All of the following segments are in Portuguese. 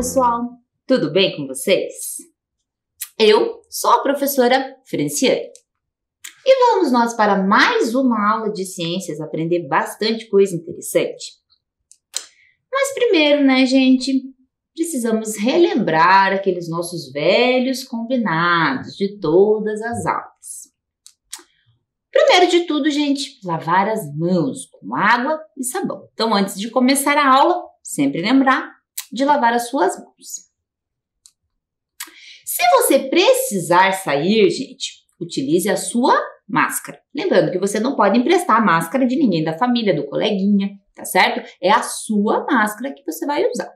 pessoal! Tudo bem com vocês? Eu sou a professora Franciane e vamos nós para mais uma aula de ciências, aprender bastante coisa interessante. Mas primeiro, né, gente, precisamos relembrar aqueles nossos velhos combinados de todas as aulas. Primeiro de tudo, gente, lavar as mãos com água e sabão. Então, antes de começar a aula, sempre lembrar de lavar as suas mãos. Se você precisar sair, gente, utilize a sua máscara. Lembrando que você não pode emprestar a máscara de ninguém da família, do coleguinha, tá certo? É a sua máscara que você vai usar.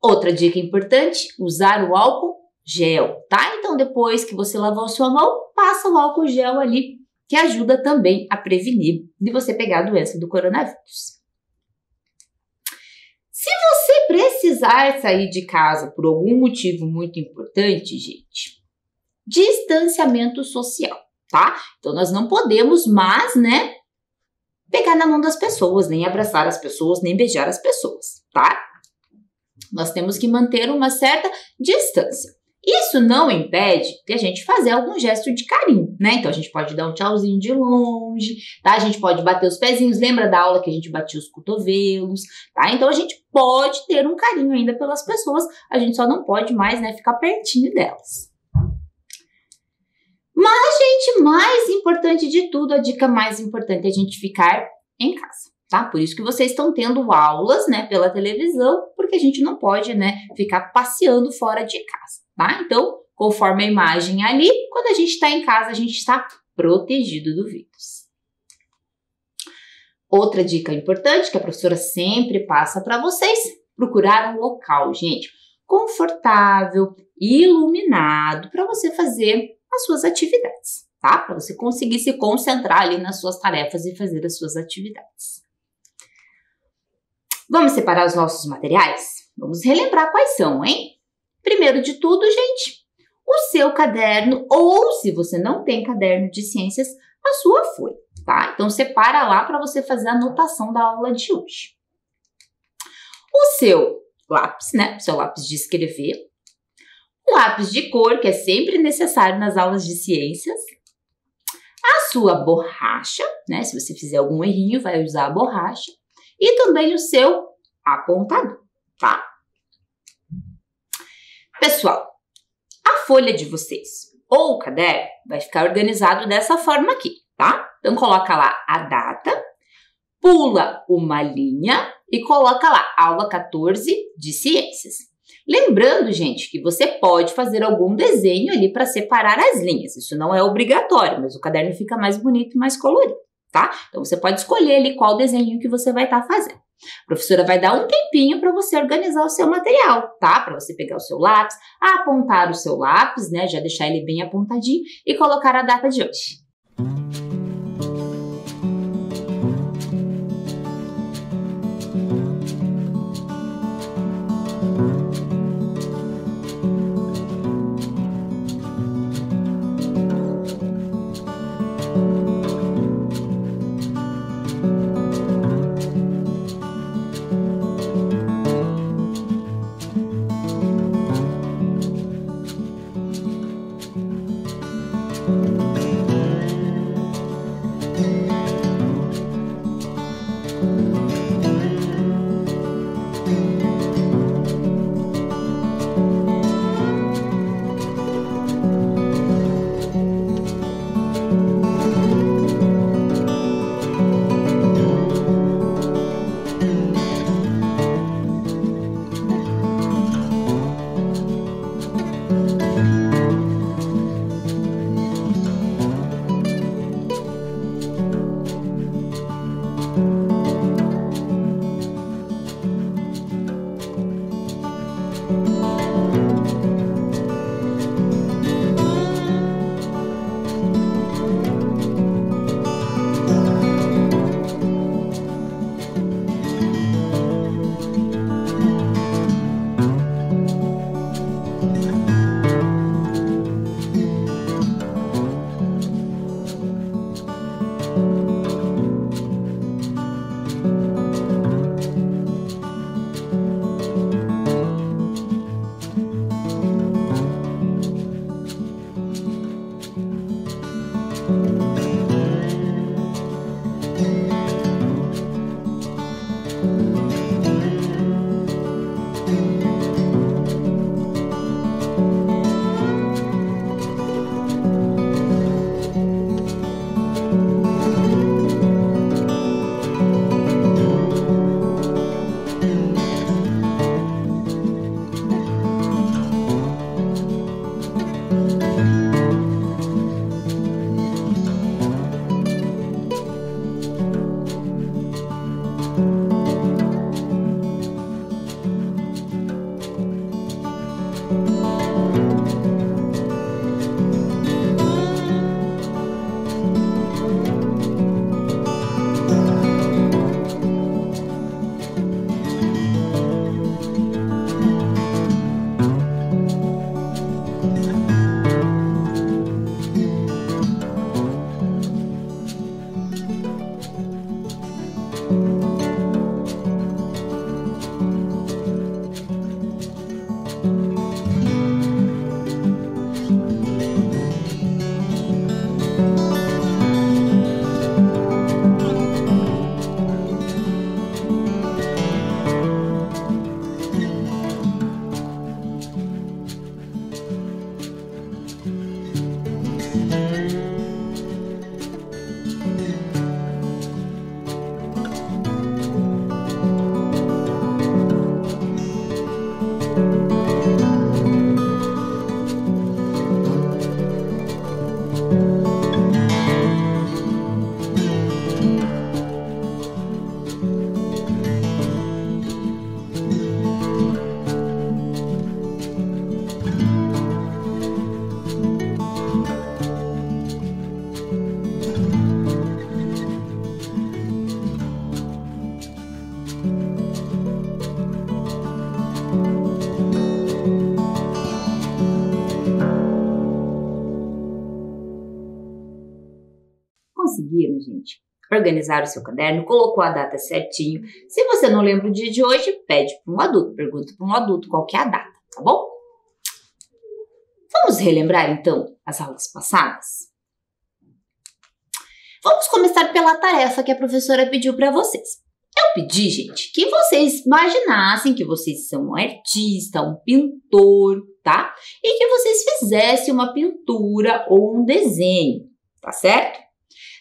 Outra dica importante, usar o álcool gel, tá? Então, depois que você lavou a sua mão, passa o álcool gel ali, que ajuda também a prevenir de você pegar a doença do coronavírus. Se você precisar sair de casa por algum motivo muito importante, gente, distanciamento social, tá? Então, nós não podemos mais, né, pegar na mão das pessoas, nem abraçar as pessoas, nem beijar as pessoas, tá? Nós temos que manter uma certa distância. Isso não impede de a gente fazer algum gesto de carinho, né? Então, a gente pode dar um tchauzinho de longe, tá? A gente pode bater os pezinhos. Lembra da aula que a gente batia os cotovelos, tá? Então, a gente pode ter um carinho ainda pelas pessoas. A gente só não pode mais, né, ficar pertinho delas. Mas, gente, mais importante de tudo, a dica mais importante é a gente ficar em casa, tá? Por isso que vocês estão tendo aulas, né, pela televisão, porque a gente não pode, né, ficar passeando fora de casa, tá? Então, conforme a imagem ali, quando a gente está em casa, a gente está protegido do vírus. Outra dica importante que a professora sempre passa para vocês, procurar um local, gente, confortável, iluminado, para você fazer as suas atividades, tá? Para você conseguir se concentrar ali nas suas tarefas e fazer as suas atividades. Vamos separar os nossos materiais? Vamos relembrar quais são, hein? Primeiro de tudo, gente, o seu caderno, ou se você não tem caderno de ciências, a sua folha, tá? Então, separa lá para você fazer a anotação da aula de hoje. O seu lápis, né? O seu lápis de escrever. Um lápis de cor, que é sempre necessário nas aulas de ciências. A sua borracha, né? Se você fizer algum errinho, vai usar a borracha. E também o seu apontador, tá? Pessoal, a folha de vocês ou o caderno vai ficar organizado dessa forma aqui, tá? Então, coloca lá a data, pula uma linha e coloca lá aula 14 de ciências. Lembrando, gente, que você pode fazer algum desenho ali para separar as linhas. Isso não é obrigatório, mas o caderno fica mais bonito e mais colorido, tá? Então, você pode escolher ali qual desenho que você vai estar fazendo. A professora vai dar um tempinho para você organizar o seu material, tá? Para você pegar o seu lápis, apontar o seu lápis, né? Já deixar ele bem apontadinho e colocar a data de hoje. organizar o seu caderno, colocou a data certinho. Se você não lembra o dia de hoje, pede para um adulto, pergunta para um adulto qual que é a data, tá bom? Vamos relembrar então as aulas passadas? Vamos começar pela tarefa que a professora pediu para vocês. Eu pedi, gente, que vocês imaginassem que vocês são um artista, um pintor, tá? E que vocês fizessem uma pintura ou um desenho, tá certo?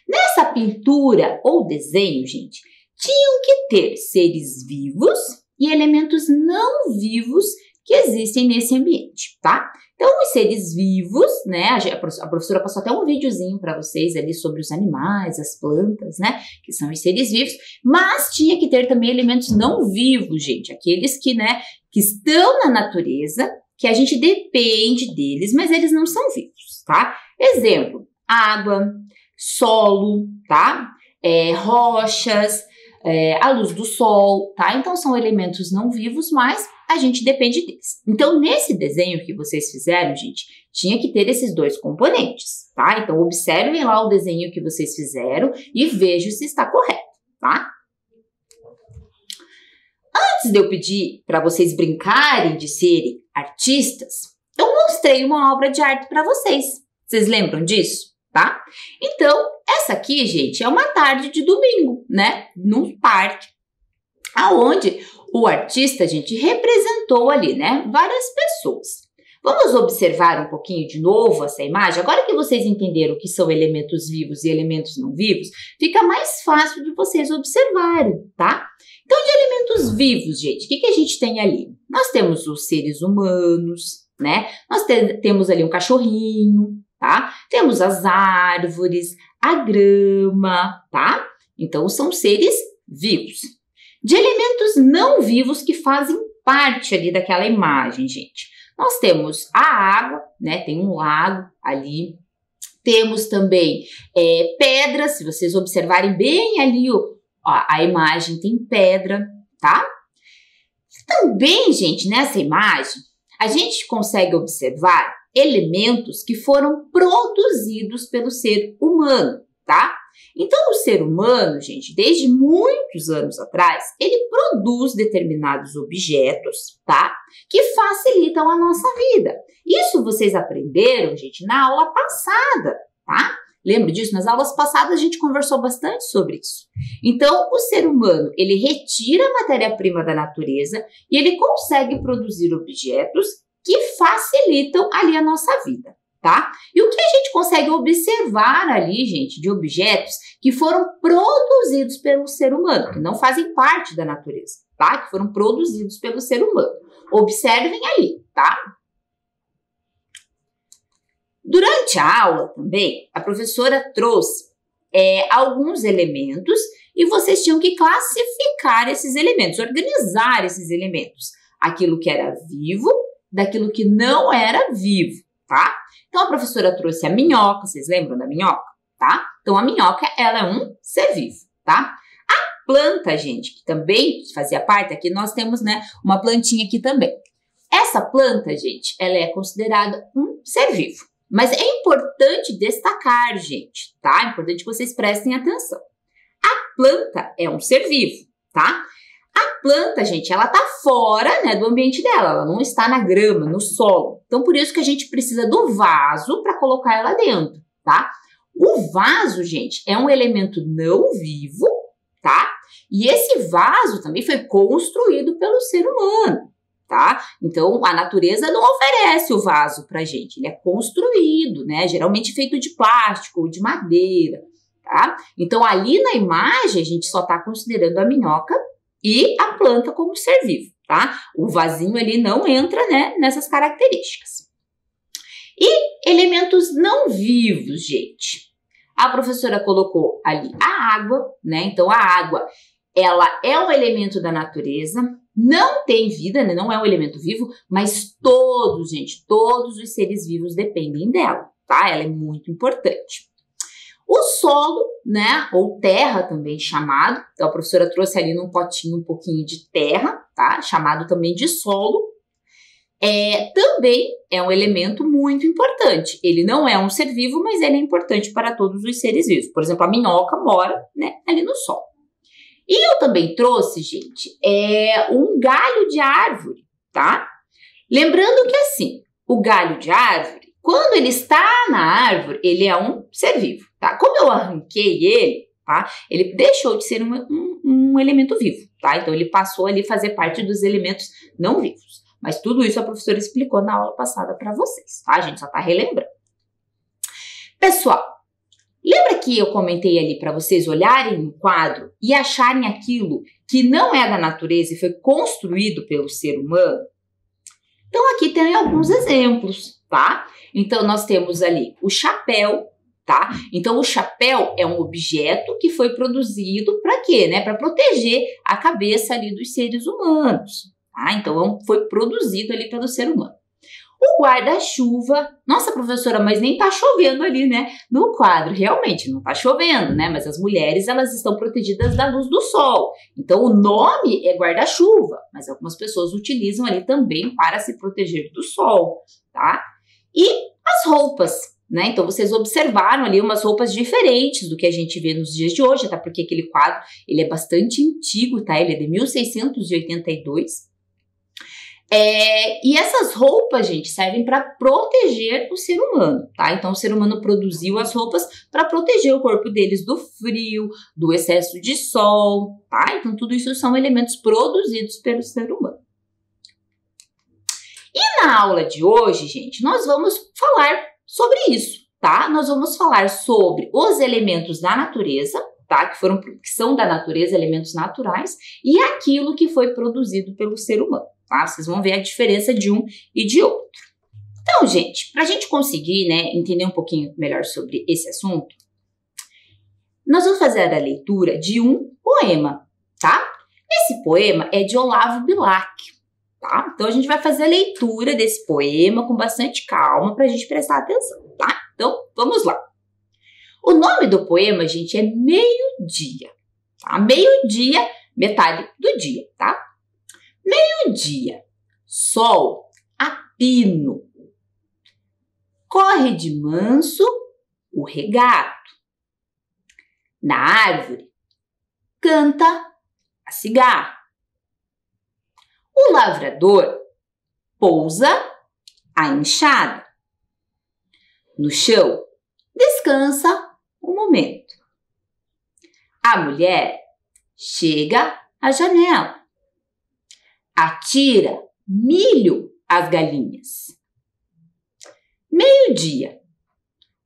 Nessa pintura ou desenho, gente, tinham que ter seres vivos e elementos não vivos que existem nesse ambiente, tá? Então, os seres vivos, né? A professora passou até um videozinho para vocês ali sobre os animais, as plantas, né? Que são os seres vivos, mas tinha que ter também elementos não vivos, gente. Aqueles que, né, que estão na natureza, que a gente depende deles, mas eles não são vivos, tá? Exemplo, água, solo, tá? Rochas, a luz do sol, tá? Então, são elementos não vivos, mas a gente depende deles. Então, nesse desenho que vocês fizeram, gente, tinha que ter esses dois componentes, tá? Então, observem lá o desenho que vocês fizeram e vejam se está correto, tá? Antes de eu pedir para vocês brincarem de serem artistas, eu mostrei uma obra de arte para vocês. Vocês lembram disso, tá? Então, essa aqui, gente, é uma tarde de domingo, né? Num parque, aonde o artista, gente, representou ali, né, várias pessoas. Vamos observar um pouquinho de novo essa imagem? Agora que vocês entenderam o que são elementos vivos e elementos não vivos, fica mais fácil de vocês observarem, tá? Então, de elementos vivos, gente, o que a gente tem ali? Nós temos os seres humanos, né? Nós temos ali um cachorrinho, tá? Temos as árvores, a grama, tá? Então, são seres vivos. De elementos não vivos que fazem parte ali daquela imagem, gente. Nós temos a água, né? Tem um lago ali. Temos também pedras, se vocês observarem bem ali a imagem tem pedra, tá? Também, gente, nessa imagem, a gente consegue observar elementos que foram produzidos pelo ser humano, tá? Então, o ser humano, gente, desde muitos anos atrás, ele produz determinados objetos, tá? Que facilitam a nossa vida. Isso vocês aprenderam, gente, na aula passada, tá? Lembra disso? Nas aulas passadas a gente conversou bastante sobre isso. Então, o ser humano, ele retira a matéria-prima da natureza e ele consegue produzir objetos que facilitam ali a nossa vida, tá? E o que a gente consegue observar ali, gente, de objetos que foram produzidos pelo ser humano, que não fazem parte da natureza, tá? Que foram produzidos pelo ser humano. Observem ali, tá? Durante a aula também, a professora trouxe alguns elementos e vocês tinham que classificar esses elementos, organizar esses elementos. Aquilo que era vivo, daquilo que não era vivo, tá? Então, a professora trouxe a minhoca, vocês lembram da minhoca, tá? Então, a minhoca, ela é um ser vivo, tá? A planta, gente, que também fazia parte, aqui nós temos, né, uma plantinha aqui também. Essa planta, gente, ela é considerada um ser vivo. Mas é importante destacar, gente, tá? É importante que vocês prestem atenção. A planta é um ser vivo, tá? A planta, gente, ela tá fora, né, do ambiente dela, ela não está na grama, no solo. Então, por isso que a gente precisa do vaso para colocar ela dentro, tá? O vaso, gente, é um elemento não vivo, tá? E esse vaso também foi construído pelo ser humano, tá? Então, a natureza não oferece o vaso pra gente, ele é construído, né? Geralmente feito de plástico ou de madeira, tá? Então, ali na imagem, a gente só tá considerando a minhoca e a planta como ser vivo, tá? O vasinho ali não entra, né, nessas características. E elementos não vivos, gente. A professora colocou ali a água, né? Então, a água, ela é um elemento da natureza, não tem vida, né? Não é um elemento vivo, mas todos, gente, todos os seres vivos dependem dela, tá? Ela é muito importante. O solo, né, ou terra também chamado, então a professora trouxe ali num potinho um pouquinho de terra, tá, chamado também de solo. também é um elemento muito importante. Ele não é um ser vivo, mas ele é importante para todos os seres vivos. Por exemplo, a minhoca mora, né, ali no sol. E eu também trouxe, gente, um galho de árvore, tá? Lembrando que assim, o galho de árvore, quando ele está na árvore, ele é um ser vivo, tá? Como eu arranquei ele, tá? Ele deixou de ser um elemento vivo, tá? Então ele passou ali a fazer parte dos elementos não vivos. Mas tudo isso a professora explicou na aula passada para vocês, tá? A gente só tá relembrando. Pessoal, lembra que eu comentei ali para vocês olharem no quadro e acharem aquilo que não é da natureza e foi construído pelo ser humano? Então aqui tem alguns exemplos, tá? Então nós temos ali o chapéu, tá? Então o chapéu é um objeto que foi produzido para quê, né? Para proteger a cabeça ali dos seres humanos. Ah, então foi produzido ali pelo ser humano. O guarda-chuva, nossa professora, mas nem tá chovendo ali, né? No quadro, realmente não tá chovendo, né? Mas as mulheres, elas estão protegidas da luz do sol. Então o nome é guarda-chuva, mas algumas pessoas utilizam ali também para se proteger do sol, tá? E as roupas, né? Então vocês observaram ali umas roupas diferentes do que a gente vê nos dias de hoje, até porque aquele quadro, ele é bastante antigo, tá? Ele é de 1682. E essas roupas, gente, servem para proteger o ser humano, tá? Então, o ser humano produziu as roupas para proteger o corpo deles do frio, do excesso de sol, tá? Então, tudo isso são elementos produzidos pelo ser humano. E na aula de hoje, gente, nós vamos falar sobre isso, tá? Nós vamos falar sobre os elementos da natureza, tá? Que são da natureza, elementos naturais, e aquilo que foi produzido pelo ser humano. Tá? Vocês vão ver a diferença de um e de outro. Então, gente, para a gente conseguir, né, entender um pouquinho melhor sobre esse assunto, nós vamos fazer a leitura de um poema, tá? Esse poema é de Olavo Bilac, tá? Então, a gente vai fazer a leitura desse poema com bastante calma para a gente prestar atenção, tá? Então, vamos lá. O nome do poema, gente, é Meio-Dia, tá? Meio-dia, metade do dia, tá? Meio-dia, sol a pino, corre de manso o regato, na árvore canta a cigarra. O lavrador pousa a enxada, no chão descansa um momento. A mulher chega à janela, atira milho às galinhas. Meio-dia,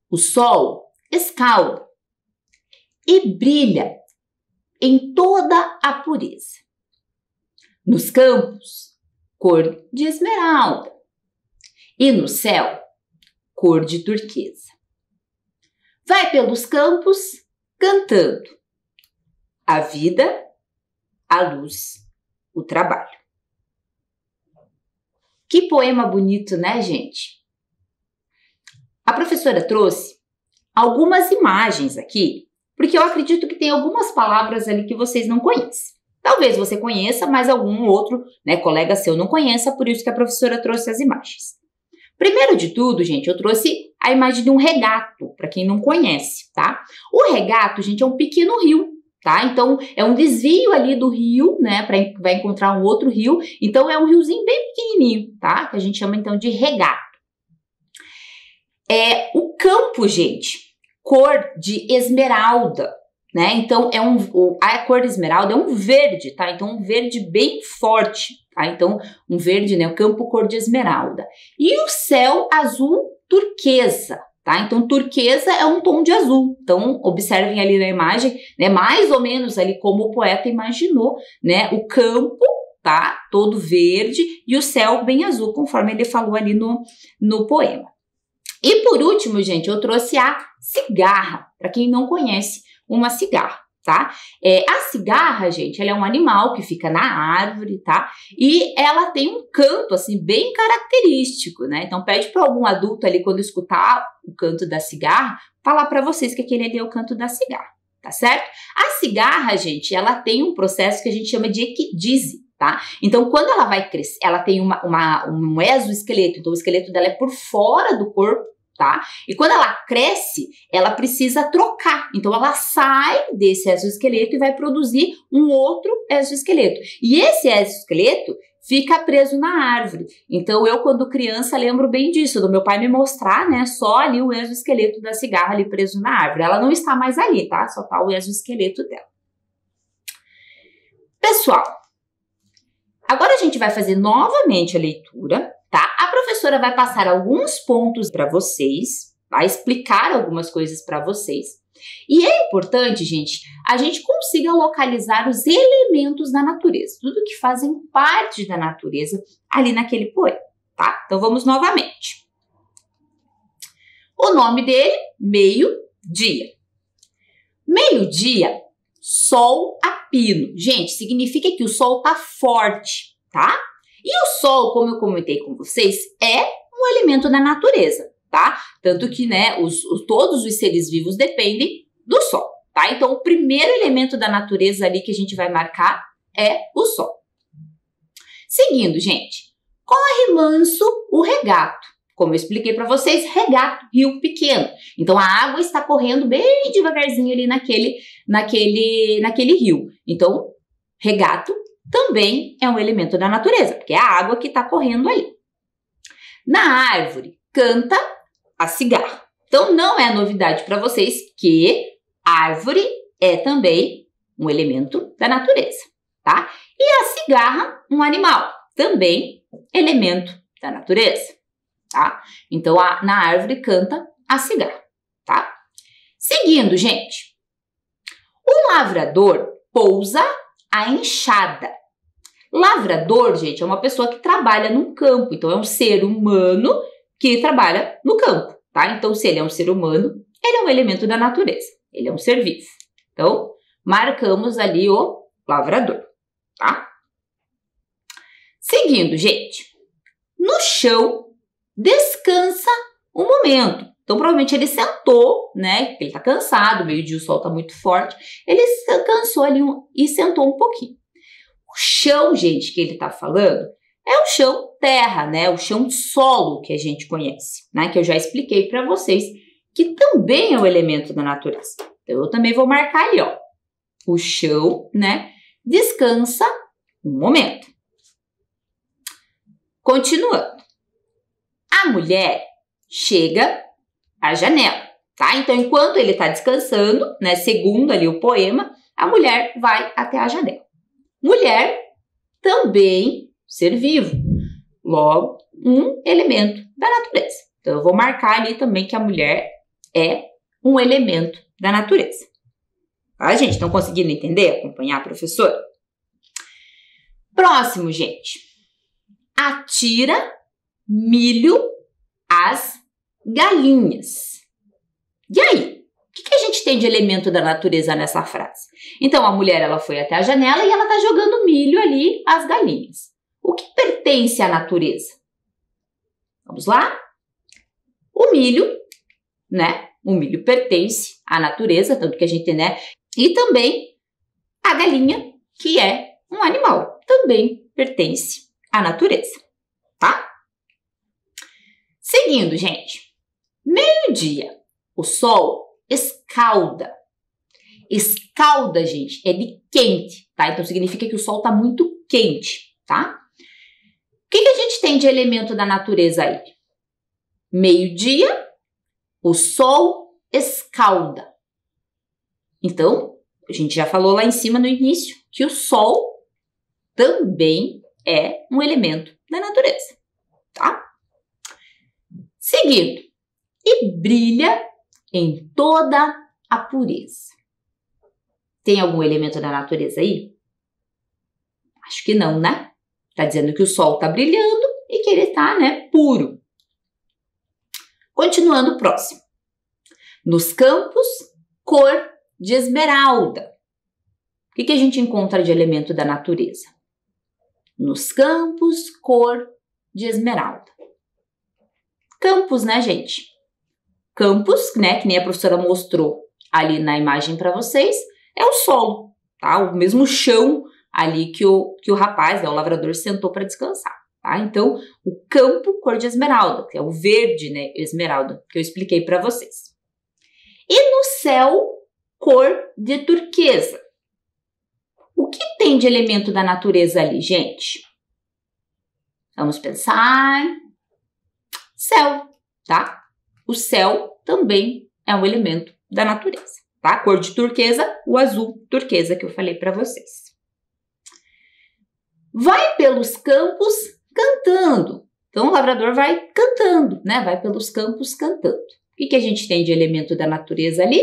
o sol escalda e brilha em toda a pureza. Nos campos, cor de esmeralda, e no céu, cor de turquesa. Vai pelos campos cantando a vida, a luz, o trabalho. Que poema bonito, né, gente? A professora trouxe algumas imagens aqui, porque eu acredito que tem algumas palavras ali que vocês não conhecem. Talvez você conheça, mas algum outro, né, colega seu não conheça, por isso que a professora trouxe as imagens. Primeiro de tudo, gente, eu trouxe a imagem de um regato, para quem não conhece, tá? O regato, gente, é um pequeno rio, tá? Então, é um desvio ali do rio, né, vai encontrar um outro rio. Então, é um riozinho bem pequenininho, tá? Que a gente chama, então, de regato. O campo, gente, cor de esmeralda, né? Então, a cor de esmeralda é um verde, tá? Então, um verde bem forte, tá? Então, um verde, né? O campo cor de esmeralda. E o céu azul turquesa, tá? Então, turquesa é um tom de azul. Então, observem ali na imagem, né? Mais ou menos ali como o poeta imaginou, né? O campo, tá? Todo verde e o céu bem azul, conforme ele falou ali no poema. E por último, gente, eu trouxe a cigarra, para quem não conhece uma cigarra, tá? A cigarra, gente, ela é um animal que fica na árvore, tá? E ela tem um canto, assim, bem característico, né? Então, pede para algum adulto ali, quando escutar o canto da cigarra, falar para vocês que aquele ali é o canto da cigarra, tá certo? A cigarra, gente, ela tem um processo que a gente chama de equidise, tá? Então, quando ela vai crescer, ela tem um exoesqueleto, então o esqueleto dela é por fora do corpo, tá? E quando ela cresce, ela precisa trocar. Então, ela sai desse exoesqueleto e vai produzir um outro exoesqueleto. E esse exoesqueleto fica preso na árvore. Então, eu, quando criança, lembro bem disso, do meu pai me mostrar, né, só ali o exoesqueleto da cigarra ali preso na árvore. Ela não está mais ali, tá? Só tá o exoesqueleto dela. Pessoal, agora a gente vai fazer novamente a leitura, tá? A professora vai passar alguns pontos para vocês, vai explicar algumas coisas para vocês. E é importante, gente, a gente consiga localizar os elementos da natureza, tudo que fazem parte da natureza ali naquele poema, tá? Então vamos novamente. O nome dele, meio-dia. Meio-dia, sol a pino. Gente, significa que o sol tá forte, tá? E o sol, como eu comentei com vocês, é um elemento da natureza, tá? Tanto que, né, todos os seres vivos dependem do sol, tá? Então, o primeiro elemento da natureza ali que a gente vai marcar é o sol. Seguindo, gente, corre manso o regato. Como eu expliquei para vocês, regato, rio pequeno. Então, a água está correndo bem devagarzinho ali naquele rio. Então, regato também é um elemento da natureza, porque é a água que está correndo ali. Na árvore, canta a cigarra. Então, não é novidade para vocês que árvore é também um elemento da natureza, tá? E a cigarra, um animal, também elemento da natureza, tá? Então, na árvore canta a cigarra, tá? Seguindo, gente, o lavrador pousa a enxada. Lavrador, gente, é uma pessoa que trabalha num campo, então é um ser humano que trabalha no campo, tá? Então, se ele é um ser humano, ele é um elemento da natureza, ele é um ser vivo. Então, marcamos ali o lavrador, tá? Seguindo, gente, no chão, descansa um momento. Então, provavelmente ele sentou, né? Porque ele tá cansado, meio-dia o sol tá muito forte. Ele cansou ali e sentou um pouquinho. O chão, gente, que ele tá falando é o chão terra, né? O chão solo que a gente conhece, né? Que eu já expliquei para vocês, que também é um elemento da natureza. Então, eu também vou marcar ali, ó. O chão, né? Descansa um momento. Continuando. A mulher chega à janela, tá? Então, enquanto ele tá descansando, né? Segundo ali o poema, a mulher vai até a janela. Mulher também ser vivo, logo um elemento da natureza. Então, eu vou marcar ali também que a mulher é um elemento da natureza. Tá, gente? Estão conseguindo entender? Acompanhar a professora? Próximo, gente. Atira milho às galinhas. E aí? O que a gente tem de elemento da natureza nessa frase? Então, a mulher ela foi até a janela e ela está jogando milho ali às galinhas. O que pertence à natureza? Vamos lá? O milho, né? O milho pertence à natureza, tanto que a gente tem, né? E também a galinha, que é um animal, também pertence à natureza, tá? Seguindo, gente. Meio-dia. O sol escalda. Escalda, gente, é de quente, tá? Então, significa que o sol tá muito quente, tá? O que a gente tem de elemento da natureza aí? Meio-dia, o sol escalda. Então, a gente já falou lá em cima no início que o sol também é um elemento da natureza, tá? Seguindo. E brilha em toda a pureza. Tem algum elemento da natureza aí? Acho que não, né? Tá dizendo que o sol tá brilhando e que ele tá, né, puro. Continuando o próximo. Nos campos, cor de esmeralda. O que a gente encontra de elemento da natureza? Nos campos, cor de esmeralda. Campos, né, gente? Campos, né, que nem a professora mostrou ali na imagem para vocês, é o solo, tá? O mesmo chão ali que o rapaz, o lavrador, sentou para descansar, tá? Então, o campo cor de esmeralda, que é o verde, né, esmeralda, que eu expliquei para vocês. E no céu, cor de turquesa. O que tem de elemento da natureza ali, gente? Vamos pensar. Céu, tá? O céu também é um elemento da natureza, tá? Cor de turquesa, o azul turquesa que eu falei para vocês. Vai pelos campos cantando. Então, o lavrador vai cantando, né? Vai pelos campos cantando. O que a gente tem de elemento da natureza ali?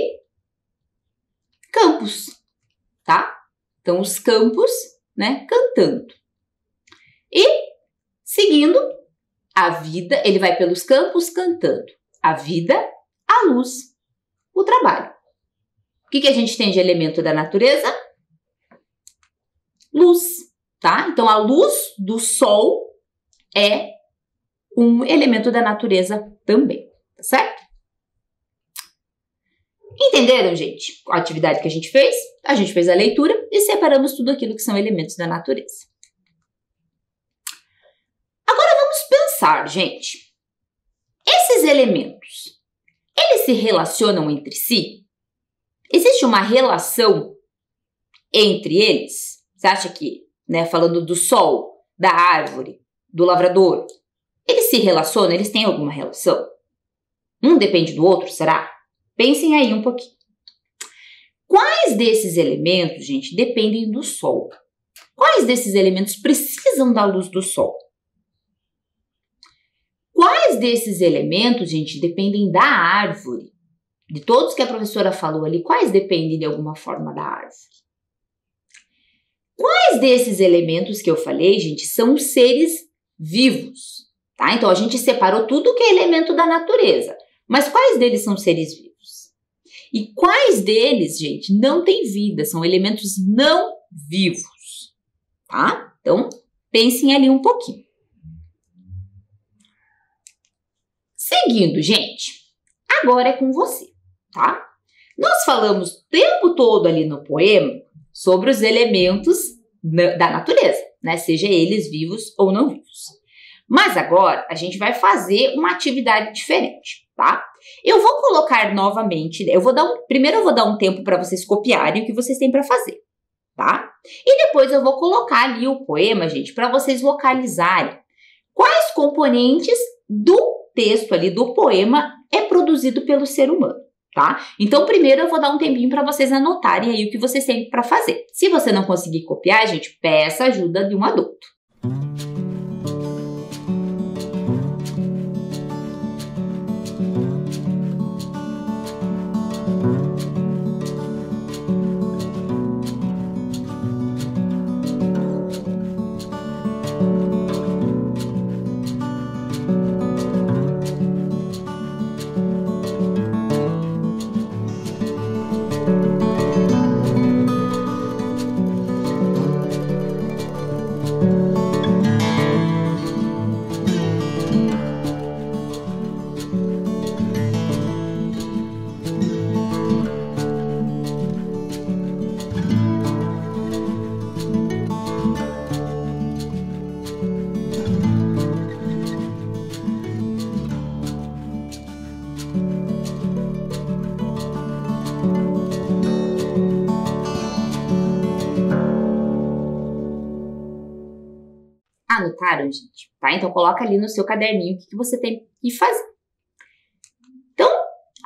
Campos, tá? Então, os campos, né? Cantando. E, seguindo, a vida, ele vai pelos campos cantando. A vida, a luz, o trabalho. O que a gente tem de elemento da natureza? Luz, tá? Então, a luz do sol é um elemento da natureza também, tá certo? Entenderam, gente? A atividade que a gente fez a leitura e separamos tudo aquilo que são elementos da natureza. Agora vamos pensar, gente. Esses elementos, eles se relacionam entre si? Existe uma relação entre eles? Você acha que, né, falando do sol, da árvore, do lavrador, eles se relacionam? Eles têm alguma relação? Um depende do outro, será? Pensem aí um pouquinho. Quais desses elementos, gente, dependem do sol? Quais desses elementos precisam da luz do sol? Quais desses elementos, gente, dependem da árvore? De todos que a professora falou ali, quais dependem de alguma forma da árvore? Quais desses elementos que eu falei, gente, são seres vivos? Tá? Então, a gente separou tudo que é elemento da natureza. Mas quais deles são seres vivos? E quais deles, gente, não têm vida? São elementos não vivos, tá? Então, pensem ali um pouquinho. Seguindo, gente, agora é com você, tá? Nós falamos o tempo todo ali no poema sobre os elementos da natureza, né? Seja eles vivos ou não vivos. Mas agora a gente vai fazer uma atividade diferente, tá? Eu vou colocar novamente, primeiro eu vou dar um tempo para vocês copiarem o que vocês têm para fazer, tá? E depois eu vou colocar ali o poema, gente, para vocês localizarem quais componentes do texto ali, do poema, é produzido pelo ser humano, tá? Então, primeiro eu vou dar um tempinho para vocês anotarem aí o que vocês têm para fazer. Se você não conseguir copiar, gente, peça ajuda de um adulto. Anotaram, gente? Tá? Então, coloca ali no seu caderninho o que você tem que fazer. Então,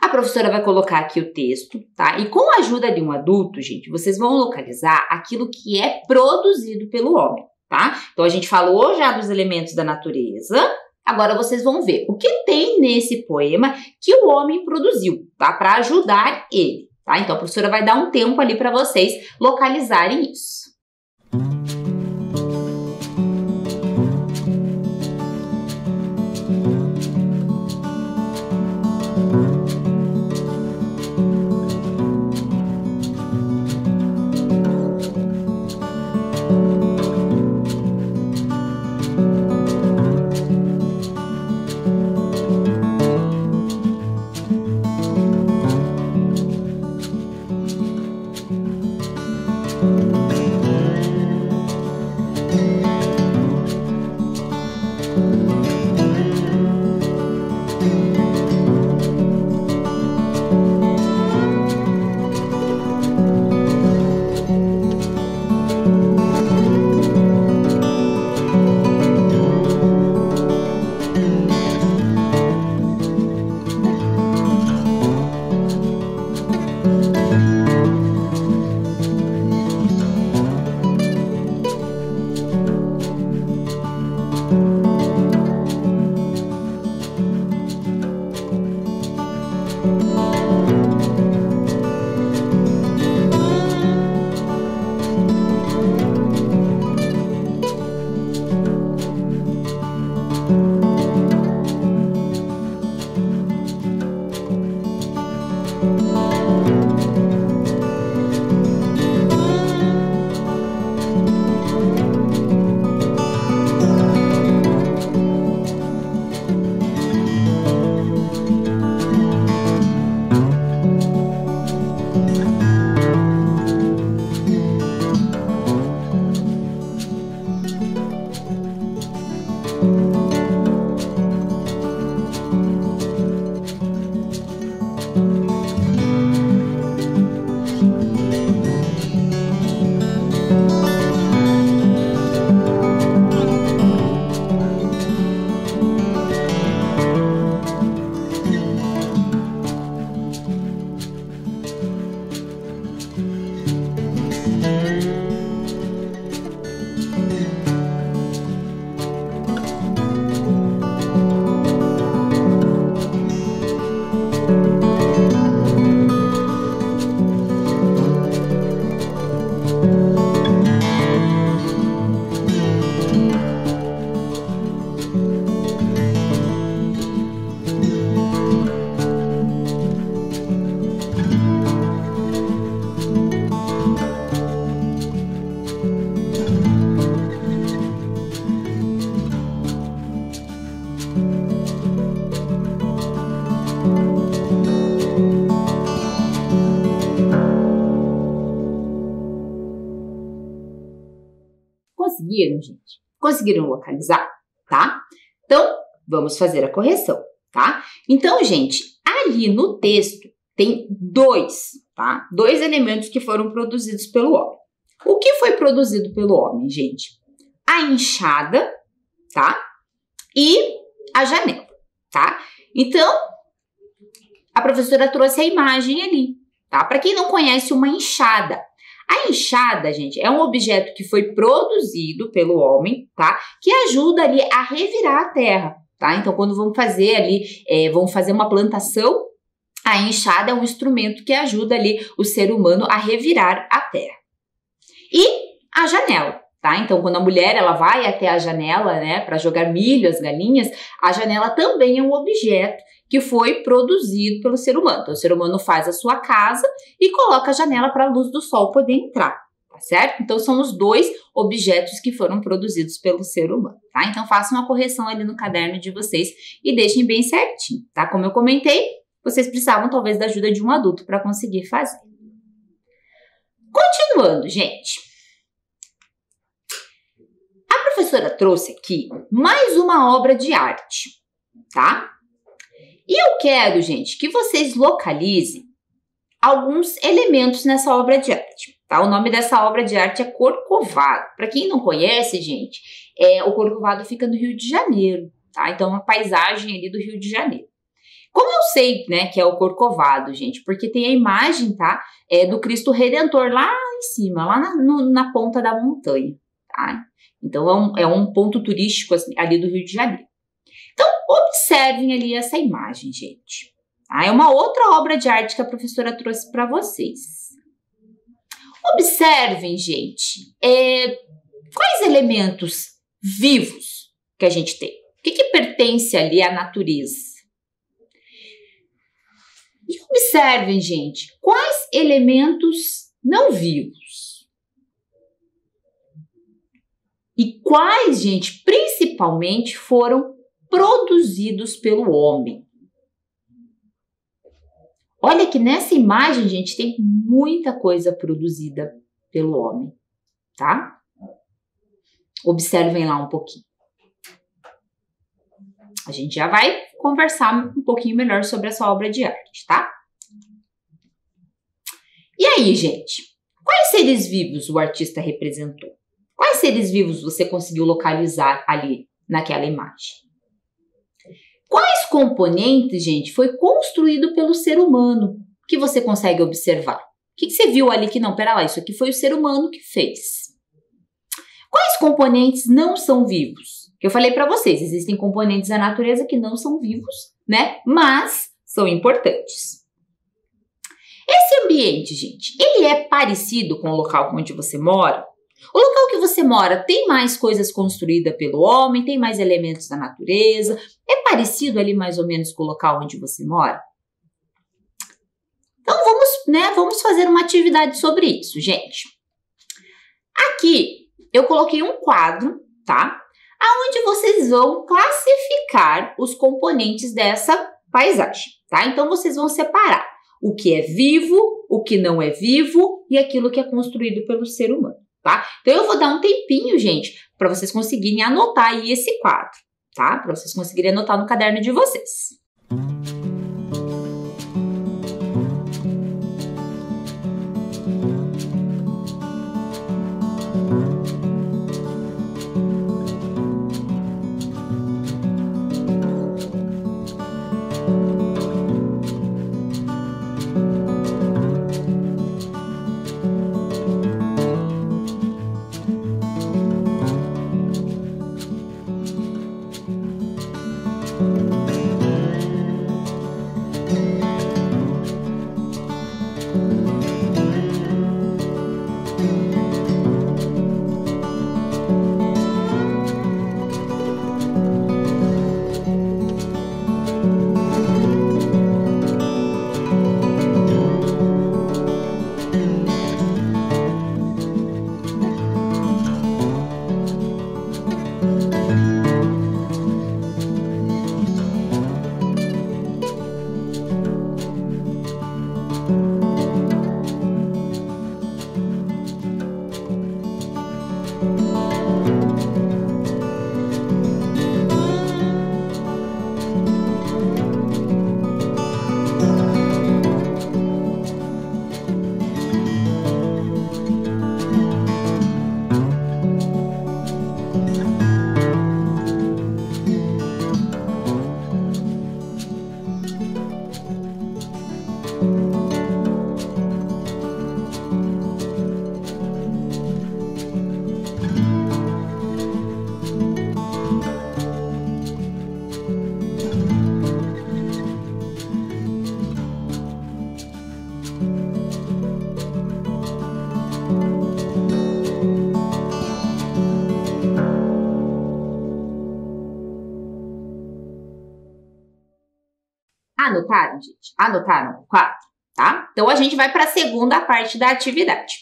a professora vai colocar aqui o texto, tá? E com a ajuda de um adulto, gente, vocês vão localizar aquilo que é produzido pelo homem, tá? Então, a gente falou já dos elementos da natureza. Agora, vocês vão ver o que tem nesse poema que o homem produziu, tá? Para ajudar ele, tá? Então, a professora vai dar um tempo ali para vocês localizarem isso. Conseguiram, gente? Conseguiram localizar, tá? Então, vamos fazer a correção, tá? Então, gente, ali no texto tem tá? Dois elementos que foram produzidos pelo homem. O que foi produzido pelo homem, gente? A enxada, tá? E a janela, tá? Então, a professora trouxe a imagem ali, tá? Para quem não conhece uma enxada, a enxada, gente, é um objeto que foi produzido pelo homem, tá? Que ajuda ali a revirar a terra, tá? Então, quando vamos fazer ali, vamos fazer uma plantação, a enxada é um instrumento que ajuda ali o ser humano a revirar a terra. E a janela, tá? Então, quando a mulher ela vai até a janela, né, para jogar milho às galinhas, a janela também é um objeto que foi produzido pelo ser humano. Então, o ser humano faz a sua casa e coloca a janela para a luz do sol poder entrar, tá certo? Então, são os dois objetos que foram produzidos pelo ser humano, tá? Então, façam uma correção ali no caderno de vocês e deixem bem certinho, tá? Como eu comentei, vocês precisavam talvez da ajuda de um adulto para conseguir fazer. Continuando, gente. A professora trouxe aqui mais uma obra de arte, tá? E eu quero, gente, que vocês localizem alguns elementos nessa obra de arte, tá? O nome dessa obra de arte é Corcovado. Para quem não conhece, gente, o Corcovado fica no Rio de Janeiro, tá? Então, é uma paisagem ali do Rio de Janeiro. Como eu sei, né, que é o Corcovado, gente? Porque tem a imagem, tá? Do Cristo Redentor lá em cima, lá na ponta da montanha, tá? Então, é um ponto turístico assim, ali do Rio de Janeiro. Então, observem ali essa imagem, gente. Tá? É uma outra obra de arte que a professora trouxe para vocês. Observem, gente, quais elementos vivos que a gente tem? O que pertence ali à natureza? E observem, gente, quais elementos não vivos? E quais, gente, principalmente foram produzidos pelo homem? Olha que nessa imagem, gente, tem muita coisa produzida pelo homem, tá? Observem lá um pouquinho. A gente já vai conversar um pouquinho melhor sobre essa obra de arte, tá? E aí, gente? Quais seres vivos o artista representou? Quais seres vivos você conseguiu localizar ali naquela imagem? Quais componentes, gente, foi construído pelo ser humano que você consegue observar? O que você viu ali que não? Pera lá, isso aqui foi o ser humano que fez. Quais componentes não são vivos? Eu falei para vocês, existem componentes da natureza que não são vivos, né? Mas são importantes. Esse ambiente, gente, ele é parecido com o local onde você mora? O local que você mora tem mais coisas construídas pelo homem, tem mais elementos da natureza? É parecido ali mais ou menos com o local onde você mora? Então vamos fazer uma atividade sobre isso, gente. Aqui eu coloquei um quadro, tá? Aonde vocês vão classificar os componentes dessa paisagem, tá? Então vocês vão separar o que é vivo, o que não é vivo e aquilo que é construído pelo ser humano, tá? Então eu vou dar um tempinho, gente, para vocês conseguirem anotar aí esse quadro, tá? Para vocês conseguirem anotar no caderno de vocês. Anotaram, gente? Anotaram o quadro, tá? Então, a gente vai para a segunda parte da atividade.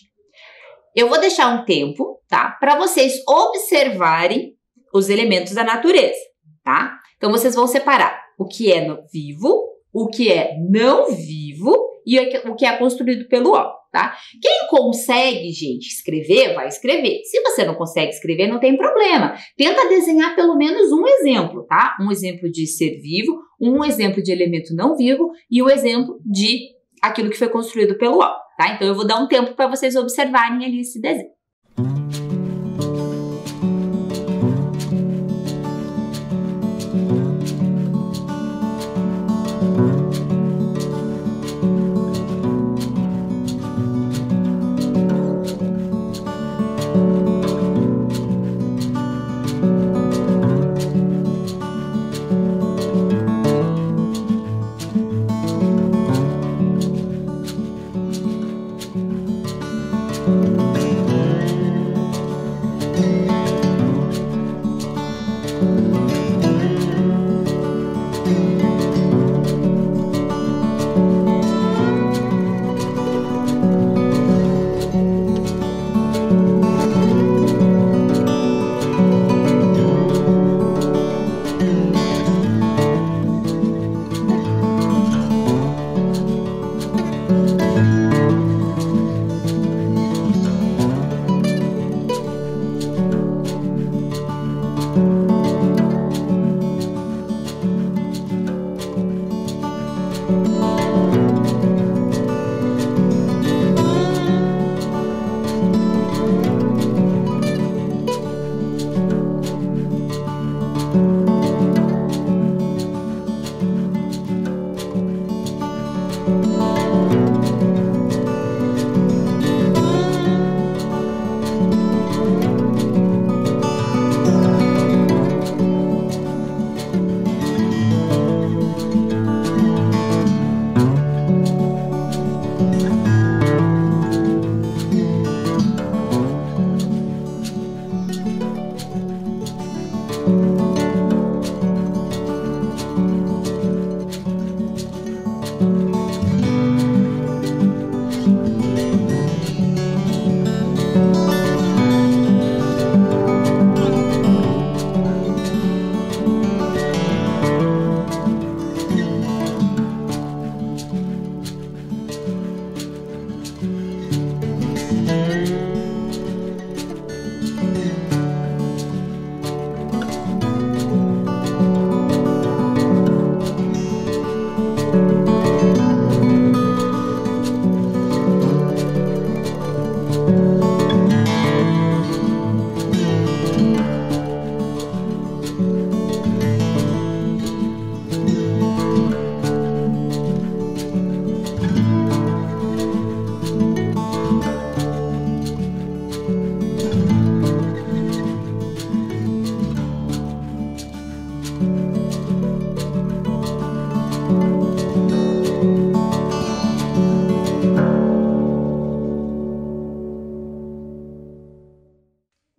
Eu vou deixar um tempo, tá? Para vocês observarem os elementos da natureza, tá? Então, vocês vão separar o que é vivo, o que é não vivo e o que é construído pelo homem, tá? Quem consegue, gente, escrever, vai escrever. Se você não consegue escrever, não tem problema. Tenta desenhar pelo menos um exemplo, tá? Um exemplo de ser vivo, um exemplo de elemento não vivo e o exemplo de aquilo que foi construído pelo homem, tá? Então, eu vou dar um tempo para vocês observarem ali esse desenho.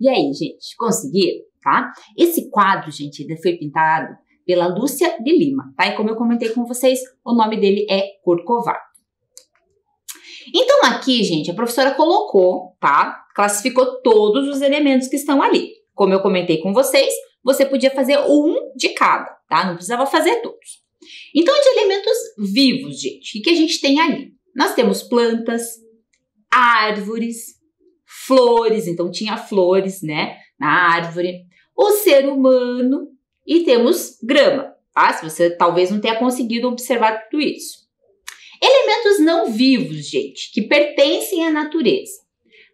E aí, gente, conseguiram, tá? Esse quadro, gente, ele foi pintado pela Lúcia de Lima, tá? E como eu comentei com vocês, o nome dele é Corcovado. Então aqui, gente, a professora colocou, tá? Classificou todos os elementos que estão ali. Como eu comentei com vocês, você podia fazer um de cada, tá? Não precisava fazer todos. Então, de elementos vivos, gente, o que a gente tem ali? Nós temos plantas, árvores, flores, então tinha flores, né, na árvore, o ser humano e temos grama, tá? Se você talvez não tenha conseguido observar tudo isso. Elementos não vivos, gente, que pertencem à natureza.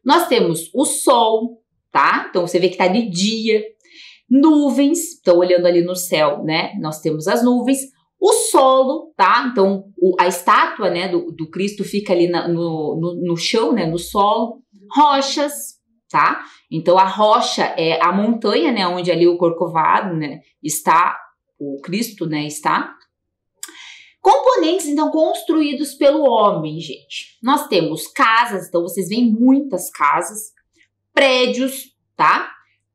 Nós temos o sol, tá? Então você vê que tá de dia, nuvens, então olhando ali no céu, né, nós temos as nuvens, o solo, tá? Então a estátua, né, do Cristo fica ali no chão, né, no solo. Rochas, tá? Então a rocha é a montanha, né, onde ali o Corcovado, né, está, o Cristo, né, está. Componentes, então, construídos pelo homem, gente. Nós temos casas, então vocês veem muitas casas, prédios, tá?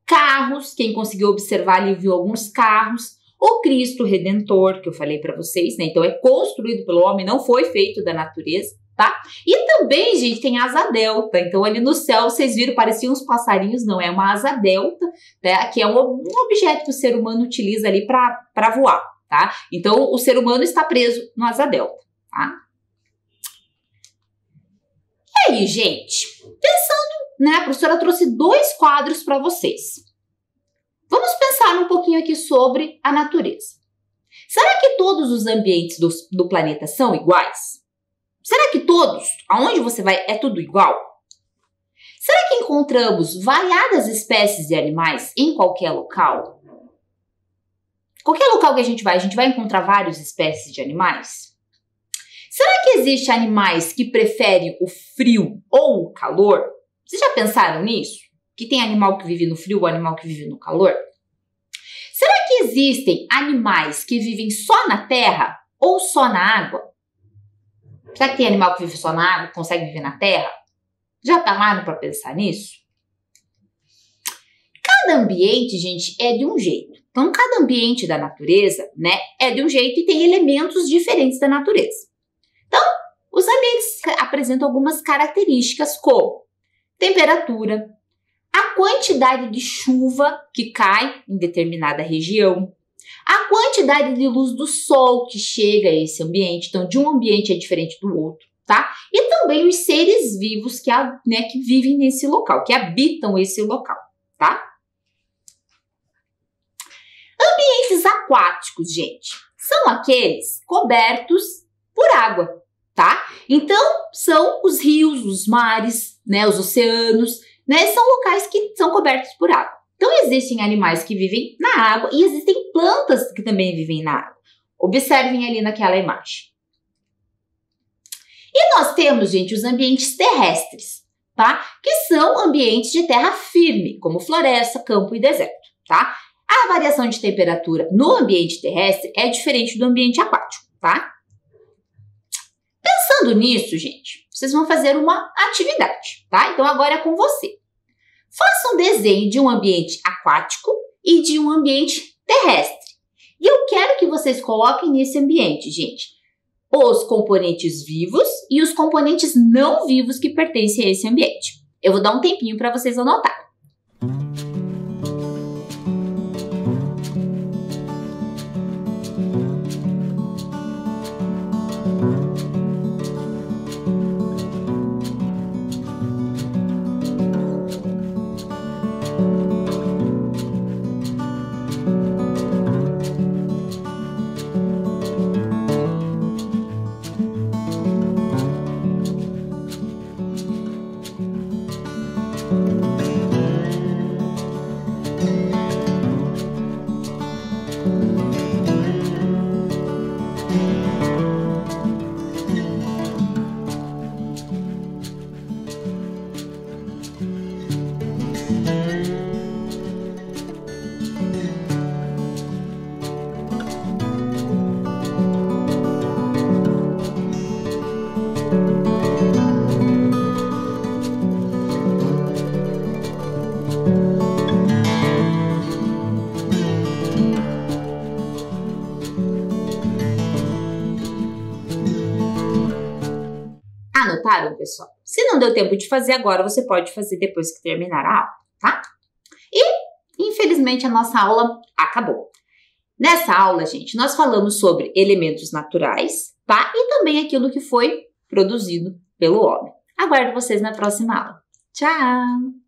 Carros, quem conseguiu observar ali viu alguns carros, O Cristo Redentor, que eu falei para vocês, né? Então é construído pelo homem, não foi feito da natureza, tá? E também, gente, tem asa delta. Então ali no céu, vocês viram, pareciam uns passarinhos, não, é uma asa delta, né? Que é um objeto que o ser humano utiliza ali para voar, tá? Então o ser humano está preso no asa delta, tá? E aí, gente, pensando, né? A professora trouxe 2 quadros para vocês. Vamos pensar um pouquinho aqui sobre a natureza. Será que todos os ambientes do planeta são iguais? Será que todos, aonde você vai, é tudo igual? Será que encontramos variadas espécies de animais em qualquer local? Qualquer local que a gente vai encontrar várias espécies de animais? Será que existem animais que preferem o frio ou o calor? Vocês já pensaram nisso? Que tem animal que vive no frio ou animal que vive no calor? Será que existem animais que vivem só na terra ou só na água? Será que tem animal que vive só na água, consegue viver na terra? Já pararam para pensar nisso? Cada ambiente, gente, é de um jeito. Então, cada ambiente da natureza, né, é de um jeito e tem elementos diferentes da natureza. Então, os ambientes apresentam algumas características como temperatura, a quantidade de chuva que cai em determinada região, a quantidade de luz do sol que chega a esse ambiente, então de um ambiente é diferente do outro, tá? E também os seres vivos que vivem nesse local, que habitam esse local, tá? Ambientes aquáticos, gente, são aqueles cobertos por água, tá? Então, são os rios, os mares, né, os oceanos, né, são locais que são cobertos por água. Então, existem animais que vivem na água e existem plantas que também vivem na água. Observem ali naquela imagem. E nós temos, gente, os ambientes terrestres, tá? Que são ambientes de terra firme, como floresta, campo e deserto, tá? A variação de temperatura no ambiente terrestre é diferente do ambiente aquático, tá? Pensando nisso, gente, vocês vão fazer uma atividade, tá? Então agora é com você. Faça um desenho de um ambiente aquático e de um ambiente terrestre. E eu quero que vocês coloquem nesse ambiente, gente, os componentes vivos e os componentes não vivos que pertencem a esse ambiente. Eu vou dar um tempinho para vocês anotarem. Anotaram, pessoal? Se não deu tempo de fazer agora, você pode fazer depois que terminar a aula, tá? E, infelizmente, a nossa aula acabou. Nessa aula, gente, nós falamos sobre elementos naturais, tá? E também aquilo que foi produzido pelo homem. Aguardo vocês na próxima aula. Tchau!